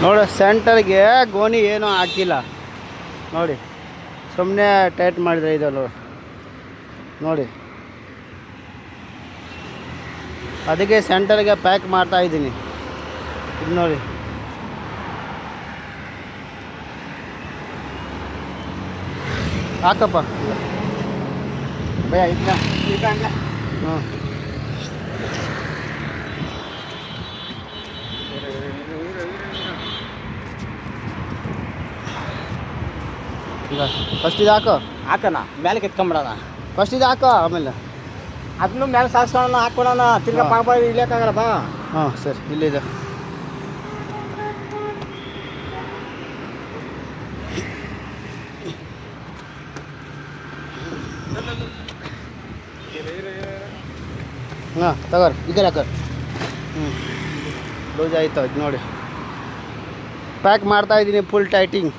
ನೋಡಿ ಸೆಂಟರ್ಗೆ ಗೋಣಿ ಏನೂ ಹಾಕಿಲ್ಲ ನೋಡಿ, ಸುಮ್ಮನೆ ಟೈಟ್ ಮಾಡಿದ್ರೆ ಇದಲ್ಲ ನೋಡಿ. ಅದಕ್ಕೆ ಸೆಂಟರ್ಗೆ ಪ್ಯಾಕ್ ಮಾಡ್ತಾ ಇದ್ದೀನಿ. ಇದು ನೋಡಿ, ಹಾಕಪ್ಪ ಭಯ ಇಲ್ಲ. ಹ್ಞೂ ಈಗ ಫಸ್ಟ್ ಇದು ಹಾಕೋ, ಹಾಕೋಣ ಮೇಲೆ ಕಿತ್ಕೊಂಬಿಡೋಣ. ಫಸ್ಟ್ ಇದು ಹಾಕೋ, ಆಮೇಲೆ ಅದನ್ನು ಮೇಲೆ ಸಾಗಿಸ್ಕೊಳ್ಳೋಣ, ಹಾಕ್ಕೊಳೋಣ. ತಿರ್ಗಾ ಹಾ. ಪಾಪ ಇಳಿಯೋಕ್ಕಾಗಲ್ಲ ಬಾ. ಹಾಂ ಸರಿ, ಇಲ್ಲಿದೆ. ಹಾಂ ತಗೋರಿ, ಈ ಕಡೆ ಹಾಕೋ. ಲೂಸ್ ಆಯ್ತು ಅದು ನೋಡಿ. ಪ್ಯಾಕ್ ಮಾಡ್ತಾಯಿದ್ದೀನಿ ಫುಲ್ ಟೈಟಿಂಗ್.